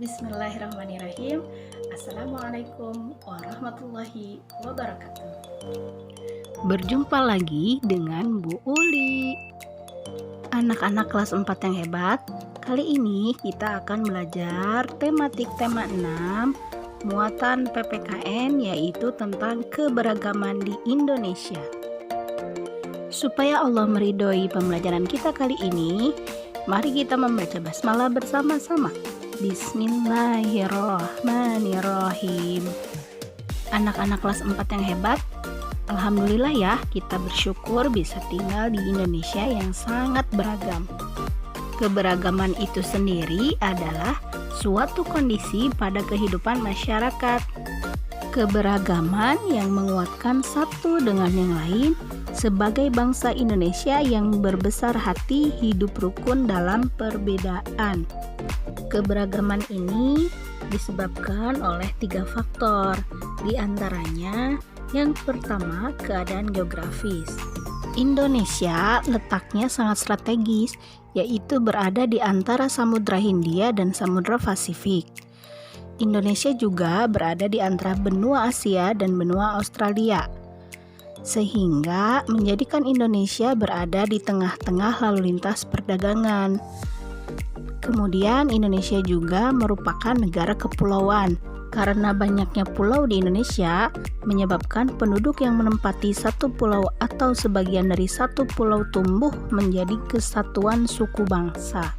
Bismillahirrahmanirrahim. Assalamualaikum warahmatullahi wabarakatuh. Berjumpa lagi dengan Bu Uli. Anak-anak kelas 4 yang hebat, kali ini kita akan belajar tematik tema 6 muatan PPKN, yaitu tentang keberagaman di Indonesia. Supaya Allah meridhoi pembelajaran kita kali ini, mari kita membaca basmalah bersama-sama. Bismillahirrahmanirrahim. Anak-anak kelas 4 yang hebat, alhamdulillah ya, kita bersyukur bisa tinggal di Indonesia yang sangat beragam. Keberagaman itu sendiri adalah suatu kondisi pada kehidupan masyarakat. Keberagaman yang menguatkan satu dengan yang lain sebagai bangsa Indonesia yang berbesar hati hidup rukun dalam perbedaan. Keberagaman ini disebabkan oleh 3 faktor, di antaranya yang pertama, keadaan geografis. Indonesia letaknya sangat strategis, yaitu berada di antara Samudra Hindia dan Samudra Pasifik. Indonesia juga berada di antara benua Asia dan benua Australia, sehingga menjadikan Indonesia berada di tengah-tengah lalu lintas perdagangan. Kemudian Indonesia juga merupakan negara kepulauan. Karena banyaknya pulau di Indonesia menyebabkan penduduk yang menempati satu pulau atau sebagian dari satu pulau tumbuh menjadi kesatuan suku bangsa.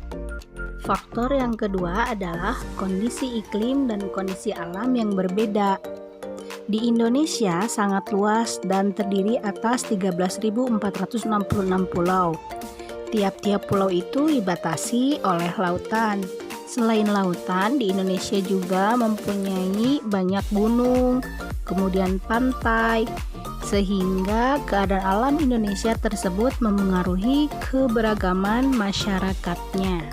Faktor yang kedua adalah kondisi iklim dan kondisi alam yang berbeda. Di Indonesia sangat luas dan terdiri atas 13.466 pulau. Tiap-tiap pulau itu dibatasi oleh lautan. Selain lautan, di Indonesia juga mempunyai banyak gunung, kemudian pantai, sehingga keadaan alam Indonesia tersebut memengaruhi keberagaman masyarakatnya.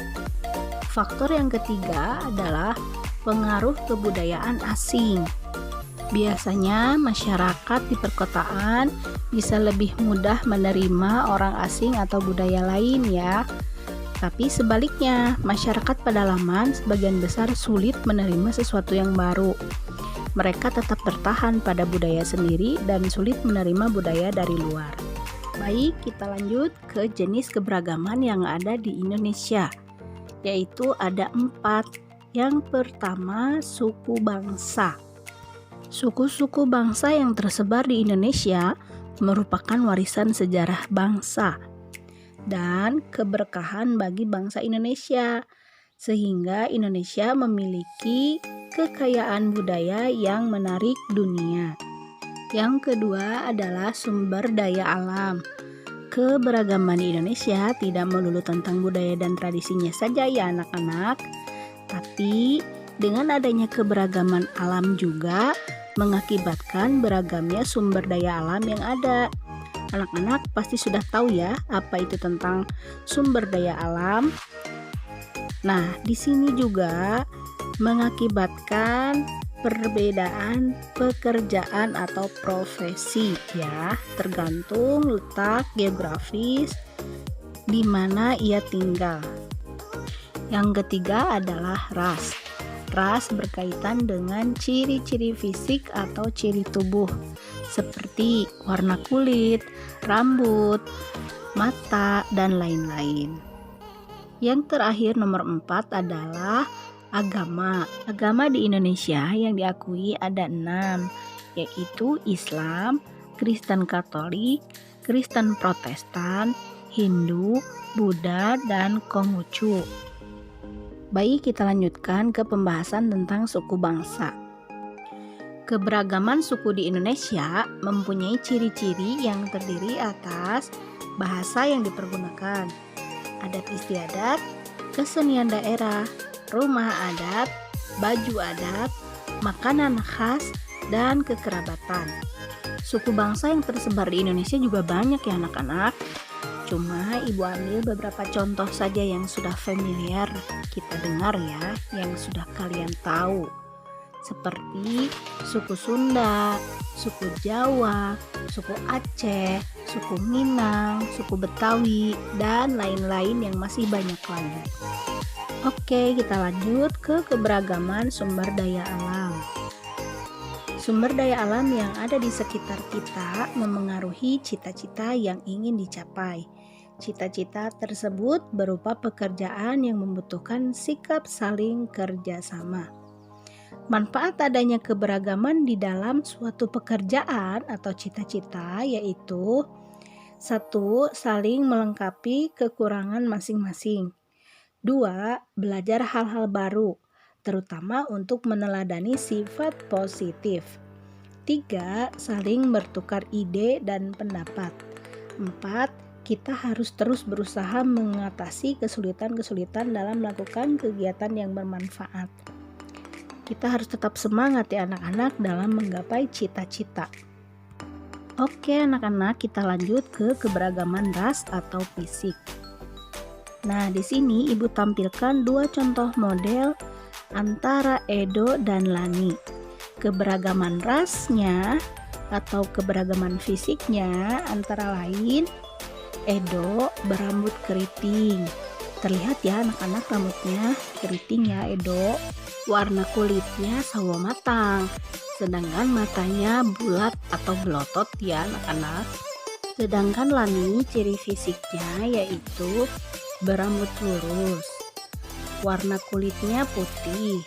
Faktor yang ketiga adalah pengaruh kebudayaan asing. Biasanya masyarakat di perkotaan bisa lebih mudah menerima orang asing atau budaya lain ya. Tapi sebaliknya, masyarakat pedalaman sebagian besar sulit menerima sesuatu yang baru. Mereka tetap bertahan pada budaya sendiri dan sulit menerima budaya dari luar. Baik, kita lanjut ke jenis keberagaman yang ada di Indonesia, yaitu ada 4. Yang pertama, suku bangsa. Suku-suku bangsa yang tersebar di Indonesia merupakan warisan sejarah bangsa dan keberkahan bagi bangsa Indonesia, sehingga Indonesia memiliki kekayaan budaya yang menarik dunia. Yang kedua adalah sumber daya alam. Keberagaman di Indonesia tidak melulu tentang budaya dan tradisinya saja ya anak-anak, tapi dengan adanya keberagaman alam juga mengakibatkan beragamnya sumber daya alam yang ada. Anak-anak pasti sudah tahu ya apa itu tentang sumber daya alam. Nah, di sini juga mengakibatkan perbedaan pekerjaan atau profesi ya, tergantung letak geografis di mana ia tinggal. Yang ketiga adalah ras. Ras berkaitan dengan ciri-ciri fisik atau ciri tubuh, seperti warna kulit, rambut, mata, dan lain-lain. Yang terakhir nomor 4 adalah agama. Agama di Indonesia yang diakui ada 6, yaitu Islam, Kristen Katolik, Kristen Protestan, Hindu, Buddha, dan Konghucu. Baik, kita lanjutkan ke pembahasan tentang suku bangsa. Keberagaman suku di Indonesia mempunyai ciri-ciri yang terdiri atas bahasa yang dipergunakan, adat istiadat, kesenian daerah, rumah adat, baju adat, makanan khas, dan kekerabatan. Suku bangsa yang tersebar di Indonesia juga banyak ya anak-anak. Cuma ibu ambil beberapa contoh saja yang sudah familiar kita dengar ya, yang sudah kalian tahu. Seperti suku Sunda, suku Jawa, suku Aceh, suku Minang, suku Betawi, dan lain-lain yang masih banyak lagi. Oke, kita lanjut ke keberagaman sumber daya alam. Sumber daya alam yang ada di sekitar kita memengaruhi cita-cita yang ingin dicapai. Cita-cita tersebut berupa pekerjaan yang membutuhkan sikap saling kerjasama. Manfaat adanya keberagaman di dalam suatu pekerjaan atau cita-cita yaitu: 1. Saling melengkapi kekurangan masing-masing. 2. Belajar hal-hal baru, terutama untuk meneladani sifat positif. 3. Saling bertukar ide dan pendapat. 4. Kita harus terus berusaha mengatasi kesulitan-kesulitan dalam melakukan kegiatan yang bermanfaat. Kita harus tetap semangat ya anak-anak dalam menggapai cita-cita. Oke anak-anak, kita lanjut ke keberagaman ras atau fisik. Nah, di sini Ibu tampilkan 2 contoh model antara Edo dan Lani. Keberagaman rasnya atau keberagaman fisiknya antara lain, Edo berambut keriting. Terlihat ya anak-anak rambutnya keriting ya Edo. Warna kulitnya sawo matang, sedangkan matanya bulat atau belotot ya anak-anak. Sedangkan Lani ciri fisiknya yaitu berambut lurus, warna kulitnya putih,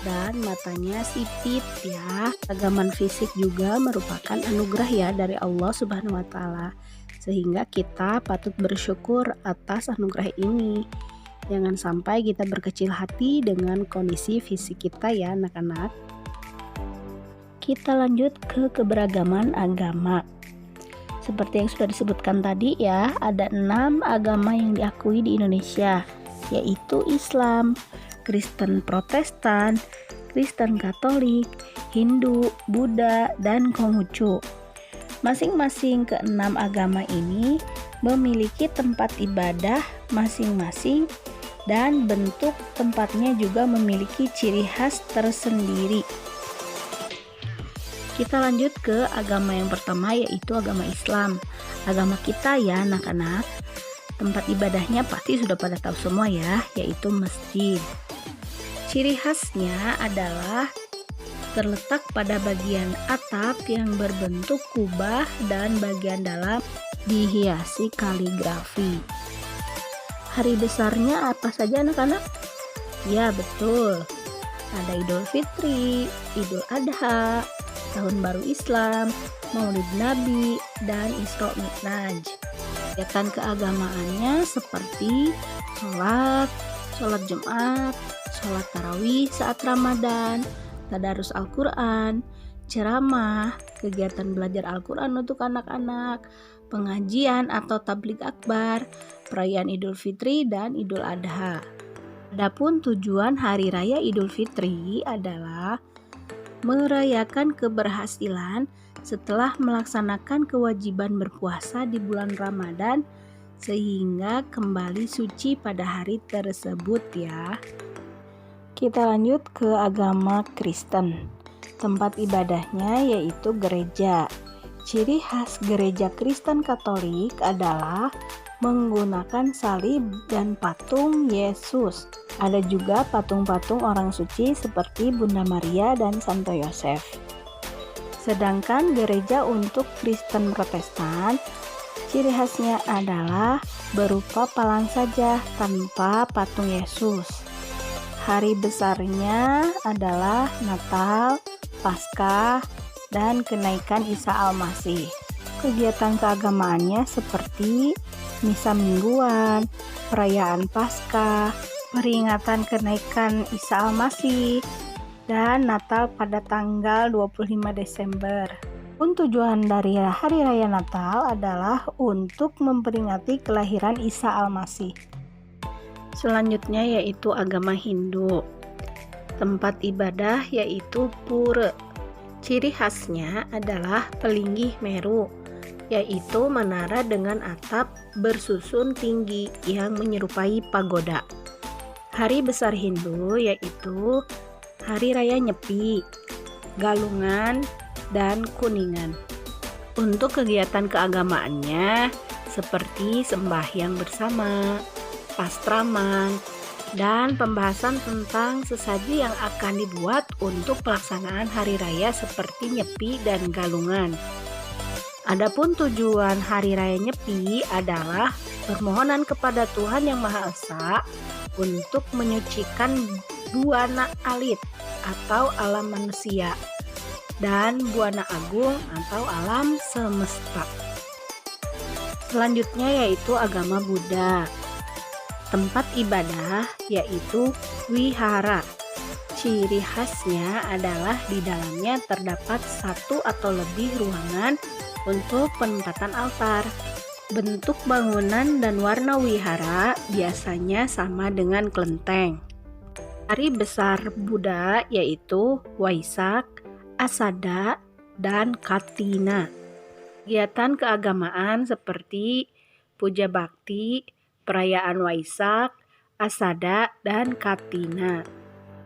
dan matanya sipit ya. Keragaman fisik juga merupakan anugerah ya dari Allah Subhanahu wa Ta'ala, sehingga kita patut bersyukur atas anugerah ini. Jangan sampai kita berkecil hati dengan kondisi fisik kita ya anak-anak. Kita lanjut ke keberagaman agama. Seperti yang sudah disebutkan tadi ya, ada 6 agama yang diakui di Indonesia, yaitu Islam, Kristen Protestan, Kristen Katolik, Hindu, Buddha, dan Konghucu. Masing-masing ke-6 agama ini memiliki tempat ibadah masing-masing dan bentuk tempatnya juga memiliki ciri khas tersendiri. Kita lanjut ke agama yang pertama yaitu agama Islam. Agama kita ya anak-anak, tempat ibadahnya pasti sudah pada tahu semua ya, yaitu masjid. Ciri khasnya adalah terletak pada bagian atap yang berbentuk kubah dan bagian dalam dihiasi kaligrafi. Hari besarnya apa saja anak-anak? Ya betul, ada Idul Fitri, Idul Adha, Tahun Baru Islam, Maulid Nabi, dan Isra Mi'raj. Kegiatan keagamaannya seperti sholat Jumat, sholat tarawih saat Ramadan, tadarus Al-Quran, ceramah, kegiatan belajar Al-Quran untuk anak-anak, pengajian atau tabligh akbar, perayaan Idul Fitri dan Idul Adha. Adapun tujuan Hari Raya Idul Fitri adalah merayakan keberhasilan setelah melaksanakan kewajiban berpuasa di bulan Ramadan sehingga kembali suci pada hari tersebut ya. Kita lanjut ke agama Kristen. Tempat ibadahnya yaitu gereja. Ciri khas gereja Kristen Katolik adalah menggunakan salib dan patung Yesus. Ada juga patung-patung orang suci seperti Bunda Maria dan Santo Yosef. Sedangkan gereja untuk Kristen Protestan, ciri khasnya adalah berupa palang saja tanpa patung Yesus. Hari besarnya adalah Natal, Paskah, dan kenaikan Isa Al-Masih. Kegiatan keagamaannya seperti misa mingguan, perayaan Paskah, peringatan kenaikan Isa Al-Masih, dan Natal pada tanggal 25 Desember. Tujuan dari Hari Raya Natal adalah untuk memperingati kelahiran Isa Al-Masih. Selanjutnya yaitu agama Hindu. Tempat ibadah yaitu pura. Ciri khasnya adalah pelinggih Meru, yaitu menara dengan atap bersusun tinggi yang menyerupai pagoda. Hari besar Hindu yaitu Hari Raya Nyepi, Galungan, dan Kuningan. Untuk kegiatan keagamaannya seperti sembahyang bersama, pastraman, dan pembahasan tentang sesaji yang akan dibuat untuk pelaksanaan hari raya seperti Nyepi dan Galungan. Adapun tujuan hari raya Nyepi adalah permohonan kepada Tuhan Yang Maha Esa untuk menyucikan buana alit atau alam manusia dan buana agung atau alam semesta. Selanjutnya yaitu agama Buddha. Tempat ibadah yaitu wihara. Ciri khasnya adalah di dalamnya terdapat satu atau lebih ruangan untuk penempatan altar. Bentuk bangunan dan warna wihara biasanya sama dengan kelenteng. Hari besar Buddha yaitu Waisak, Asada, dan Katina. Kegiatan keagamaan seperti puja bakti, perayaan Waisak, Asada, dan Katina.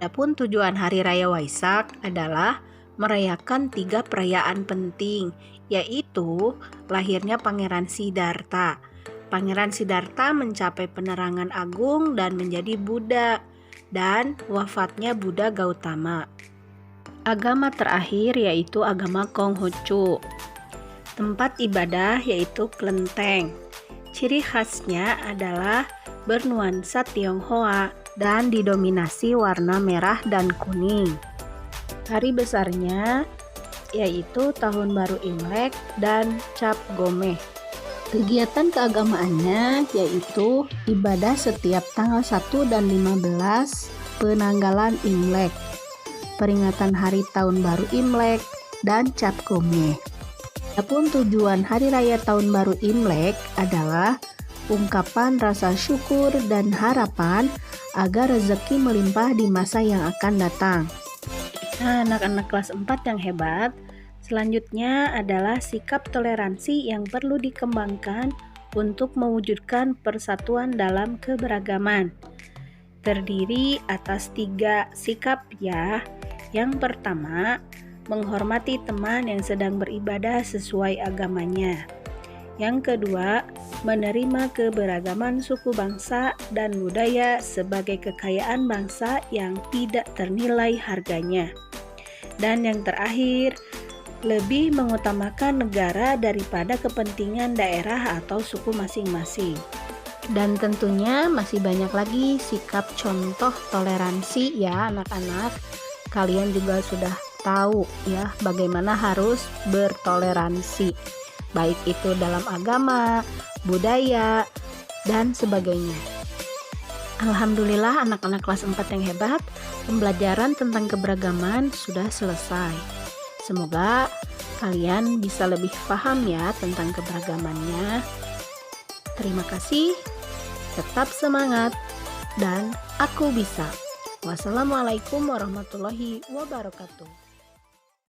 Adapun tujuan Hari Raya Waisak adalah merayakan 3 perayaan penting, yaitu lahirnya Pangeran Siddhartha. Pangeran Siddhartha mencapai penerangan agung dan menjadi Buddha, dan wafatnya Buddha Gautama. Agama terakhir yaitu agama Konghucu. Tempat ibadah yaitu kelenteng. Ciri khasnya adalah bernuansa Tionghoa dan didominasi warna merah dan kuning. Hari besarnya yaitu Tahun Baru Imlek dan Cap Gomeh. Kegiatan keagamaannya yaitu ibadah setiap tanggal 1 dan 15 penanggalan Imlek, peringatan Hari Tahun Baru Imlek, dan Cap Gomeh. Adapun tujuan Hari Raya Tahun Baru Imlek adalah ungkapan rasa syukur dan harapan agar rezeki melimpah di masa yang akan datang. Nah, anak-anak kelas 4 yang hebat, selanjutnya adalah sikap toleransi yang perlu dikembangkan untuk mewujudkan persatuan dalam keberagaman. Terdiri atas 3 sikap ya. Yang pertama, menghormati teman yang sedang beribadah sesuai agamanya. Yang kedua, menerima keberagaman suku bangsa dan budaya sebagai kekayaan bangsa yang tidak ternilai harganya. Dan yang terakhir, lebih mengutamakan negara daripada kepentingan daerah atau suku masing-masing. Dan tentunya masih banyak lagi sikap contoh toleransi ya anak-anak. Kalian juga sudah tahu ya bagaimana harus bertoleransi, baik itu dalam agama, budaya, dan sebagainya. Alhamdulillah anak-anak kelas 4 yang hebat, pembelajaran tentang keberagaman sudah selesai. Semoga kalian bisa lebih paham ya tentang keberagamannya. Terima kasih, tetap semangat, dan aku bisa. Wassalamualaikum warahmatullahi wabarakatuh.